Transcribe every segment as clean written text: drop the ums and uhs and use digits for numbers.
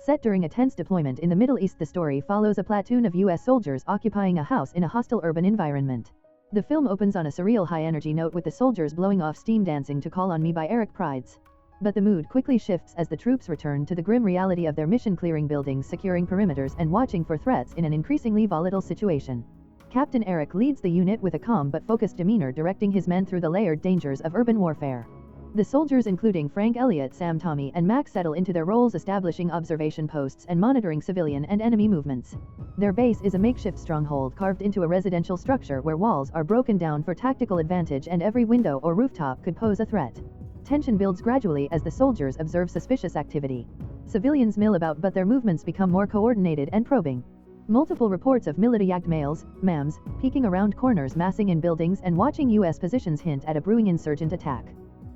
Set during a tense deployment in the Middle East, the story follows a platoon of U.S. soldiers occupying a house in a hostile urban environment. The film opens on a surreal high-energy note with the soldiers blowing off steam dancing to Call on Me by Eric Prydz. But the mood quickly shifts as the troops return to the grim reality of their mission, clearing buildings, securing perimeters, and watching for threats in an increasingly volatile situation. Captain Eric leads the unit with a calm but focused demeanor, directing his men through the layered dangers of urban warfare. The soldiers, including Frank Elliott, Sam, Tommy, and Mac, settle into their roles, establishing observation posts and monitoring civilian and enemy movements. Their base is a makeshift stronghold carved into a residential structure where walls are broken down for tactical advantage and every window or rooftop could pose a threat. Tension builds gradually as the soldiers observe suspicious activity. Civilians mill about, but their movements become more coordinated and probing. Multiple reports of militarized males, MAMs, peeking around corners, massing in buildings, and watching U.S. positions hint at a brewing insurgent attack.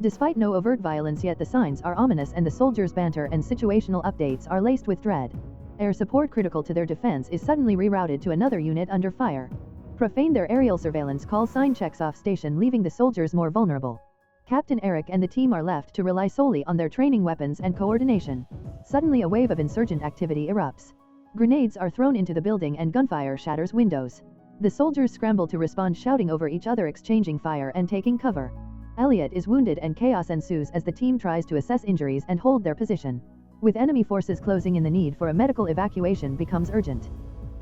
Despite no overt violence yet, the signs are ominous, and the soldiers' banter and situational updates are laced with dread. Air support critical to their defense is suddenly rerouted to another unit under fire. Profane, their aerial surveillance call sign checks off station, leaving the soldiers more vulnerable. Captain Eric and the team are left to rely solely on their training, weapons, and coordination. Suddenly a wave of insurgent activity erupts. Grenades are thrown into the building and gunfire shatters windows. The soldiers scramble to respond, shouting over each other, exchanging fire and taking cover. Elliot is wounded and chaos ensues as the team tries to assess injuries and hold their position. With enemy forces closing in, the need for a medical evacuation becomes urgent.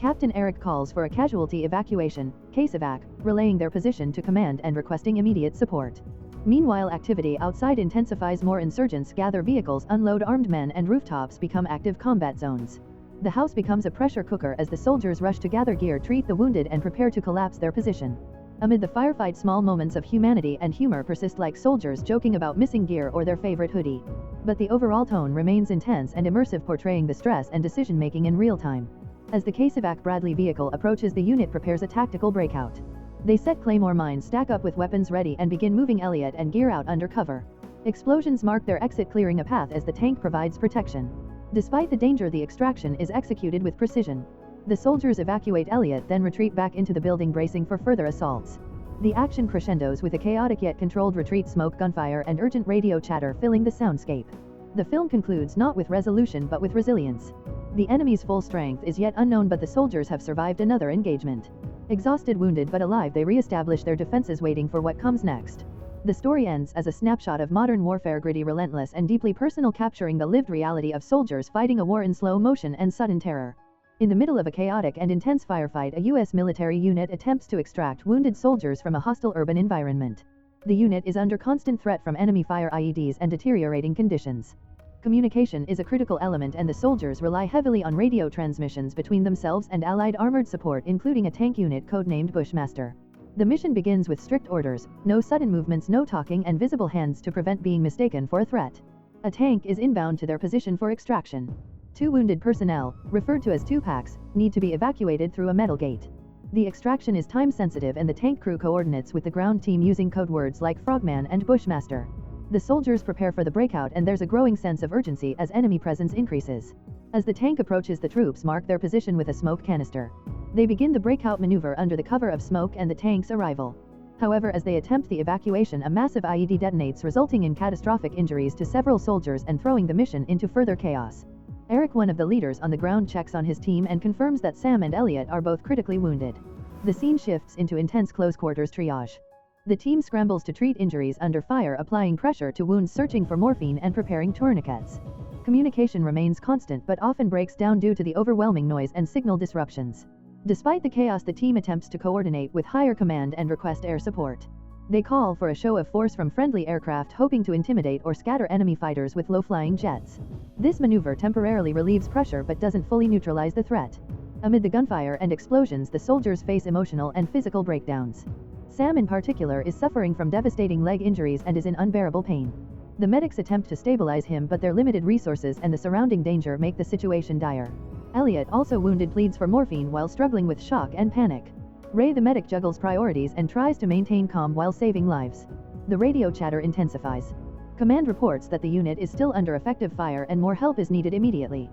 Captain Eric calls for a casualty evacuation, case evac, relaying their position to command and requesting immediate support. Meanwhile, activity outside intensifies. More insurgents gather, vehicles unload, armed men and rooftops become active combat zones. The house becomes a pressure cooker as the soldiers rush to gather gear, treat the wounded, and prepare to collapse their position. Amid the firefight, small moments of humanity and humor persist, like soldiers joking about missing gear or their favorite hoodie. But the overall tone remains intense and immersive, portraying the stress and decision-making in real time. As the case evac Bradley vehicle approaches, the unit prepares a tactical breakout. They set claymore mines, stack up with weapons ready, and begin moving Elliot and gear out under cover. Explosions mark their exit, clearing a path as the tank provides protection. Despite the danger, the extraction is executed with precision. The soldiers evacuate Elliot, then retreat back into the building, bracing for further assaults. The action crescendos with a chaotic yet controlled retreat, smoke, gunfire, and urgent radio chatter filling the soundscape. The film concludes not with resolution but with resilience. The enemy's full strength is yet unknown, but the soldiers have survived another engagement. Exhausted, wounded, but alive, they re-establish their defenses, waiting for what comes next. The story ends as a snapshot of modern warfare, gritty, relentless, and deeply personal, capturing the lived reality of soldiers fighting a war in slow motion and sudden terror. In the middle of a chaotic and intense firefight, a U.S. military unit attempts to extract wounded soldiers from a hostile urban environment. The unit is under constant threat from enemy fire, IEDs, and deteriorating conditions. Communication is a critical element, and the soldiers rely heavily on radio transmissions between themselves and Allied armored support, including a tank unit codenamed Bushmaster. The mission begins with strict orders: no sudden movements, no talking, and visible hands to prevent being mistaken for a threat. A tank is inbound to their position for extraction. 2 wounded personnel, referred to as 2 packs, need to be evacuated through a metal gate. The extraction is time-sensitive, and the tank crew coordinates with the ground team using code words like Frogman and Bushmaster. The soldiers prepare for the breakout, and there's a growing sense of urgency as enemy presence increases. As the tank approaches, the troops mark their position with a smoke canister. They begin the breakout maneuver under the cover of smoke and the tank's arrival. However, as they attempt the evacuation, a massive IED detonates, resulting in catastrophic injuries to several soldiers and throwing the mission into further chaos. Eric, one of the leaders on the ground, checks on his team and confirms that Sam and Elliot are both critically wounded. The scene shifts into intense close-quarters triage. The team scrambles to treat injuries under fire, applying pressure to wounds, searching for morphine, and preparing tourniquets. Communication remains constant but often breaks down due to the overwhelming noise and signal disruptions. Despite the chaos, the team attempts to coordinate with higher command and request air support. They call for a show of force from friendly aircraft, hoping to intimidate or scatter enemy fighters with low-flying jets. This maneuver temporarily relieves pressure but doesn't fully neutralize the threat. Amid the gunfire and explosions, the soldiers face emotional and physical breakdowns. Sam, in particular, is suffering from devastating leg injuries and is in unbearable pain. The medics attempt to stabilize him, but their limited resources and the surrounding danger make the situation dire. Elliot, also wounded, pleads for morphine while struggling with shock and panic. Ray, the medic, juggles priorities and tries to maintain calm while saving lives. The radio chatter intensifies. Command reports that the unit is still under effective fire and more help is needed immediately.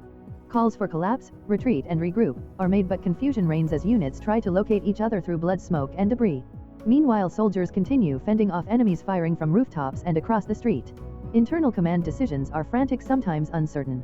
Calls for collapse, retreat, and regroup are made, but confusion reigns as units try to locate each other through blood, smoke, and debris. Meanwhile, soldiers continue fending off enemies firing from rooftops and across the street. Internal command decisions are frantic, sometimes uncertain.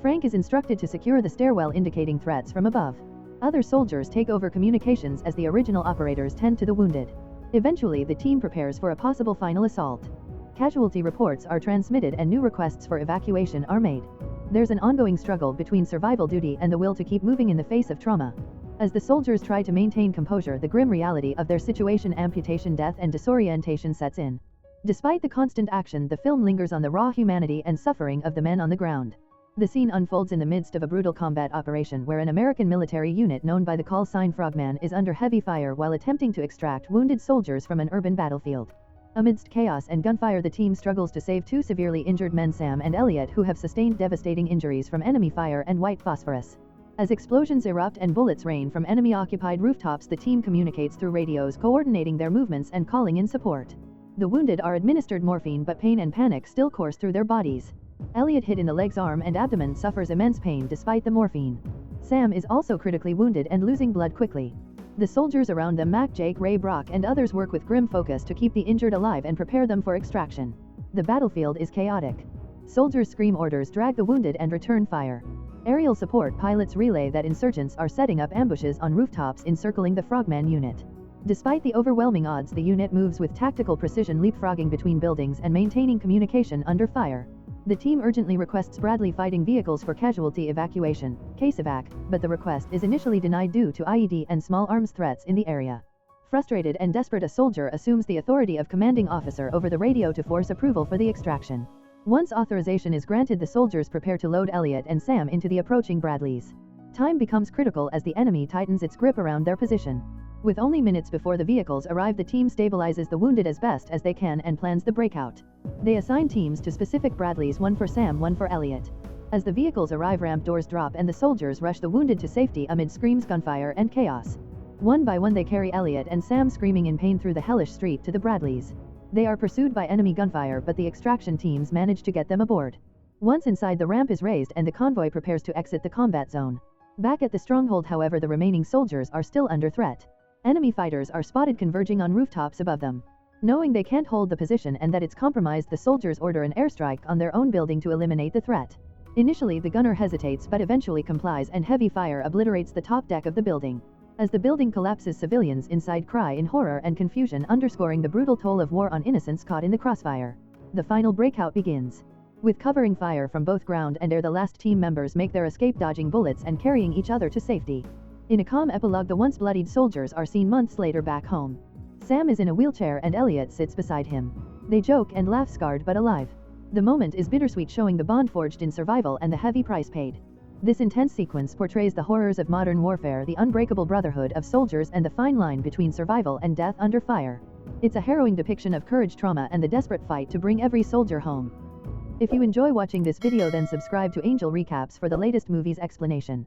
Frank is instructed to secure the stairwell, indicating threats from above. Other soldiers take over communications as the original operators tend to the wounded. Eventually, the team prepares for a possible final assault. Casualty reports are transmitted and new requests for evacuation are made. There's an ongoing struggle between survival duty and the will to keep moving in the face of trauma. As the soldiers try to maintain composure, the grim reality of their situation, amputation, death, and disorientation sets in. Despite the constant action, the film lingers on the raw humanity and suffering of the men on the ground. The scene unfolds in the midst of a brutal combat operation where an American military unit known by the call sign Frogman is under heavy fire while attempting to extract wounded soldiers from an urban battlefield. Amidst chaos and gunfire, the team struggles to save two severely injured men, Sam and Elliot, who have sustained devastating injuries from enemy fire and white phosphorus. As explosions erupt and bullets rain from enemy-occupied rooftops, the team communicates through radios, coordinating their movements and calling in support. The wounded are administered morphine, but pain and panic still course through their bodies. Elliot, hit in the legs, arm, and abdomen, suffers immense pain despite the morphine. Sam is also critically wounded and losing blood quickly. The soldiers around them, Mac, Jake, Ray, Brock, and others, work with grim focus to keep the injured alive and prepare them for extraction. The battlefield is chaotic. Soldiers scream orders, drag the wounded, and return fire. Aerial support pilots relay that insurgents are setting up ambushes on rooftops encircling the Frogman unit. Despite the overwhelming odds, the unit moves with tactical precision, leapfrogging between buildings and maintaining communication under fire. The team urgently requests Bradley fighting vehicles for casualty evacuation, CASEVAC, but the request is initially denied due to IED and small arms threats in the area. Frustrated and desperate, a soldier assumes the authority of commanding officer over the radio to force approval for the extraction. Once authorization is granted, the soldiers prepare to load Elliot and Sam into the approaching Bradleys. Time becomes critical as the enemy tightens its grip around their position. With only minutes before the vehicles arrive, the team stabilizes the wounded as best as they can and plans the breakout. They assign teams to specific Bradleys, one for Sam, one for Elliot. As the vehicles arrive, ramp doors drop and the soldiers rush the wounded to safety amid screams, gunfire, and chaos. One by one, they carry Elliot and Sam screaming in pain through the hellish street to the Bradleys. They are pursued by enemy gunfire, but the extraction teams manage to get them aboard. Once inside, the ramp is raised and the convoy prepares to exit the combat zone. Back at the stronghold, however, the remaining soldiers are still under threat. Enemy fighters are spotted converging on rooftops above them. Knowing they can't hold the position and that it's compromised, the soldiers order an airstrike on their own building to eliminate the threat. Initially, the gunner hesitates but eventually complies, and heavy fire obliterates the top deck of the building. As the building collapses, civilians inside cry in horror and confusion, underscoring the brutal toll of war on innocents caught in the crossfire. The final breakout begins. With covering fire from both ground and air, the last team members make their escape, dodging bullets and carrying each other to safety. In a calm epilogue, the once bloodied soldiers are seen months later back home. Sam is in a wheelchair and Elliot sits beside him. They joke and laugh, scarred but alive. The moment is bittersweet, showing the bond forged in survival and the heavy price paid. This intense sequence portrays the horrors of modern warfare, the unbreakable brotherhood of soldiers, and the fine line between survival and death under fire. It's a harrowing depiction of courage, trauma, and the desperate fight to bring every soldier home. If you enjoy watching this video, then subscribe to Angel Recaps for the latest movies explanation.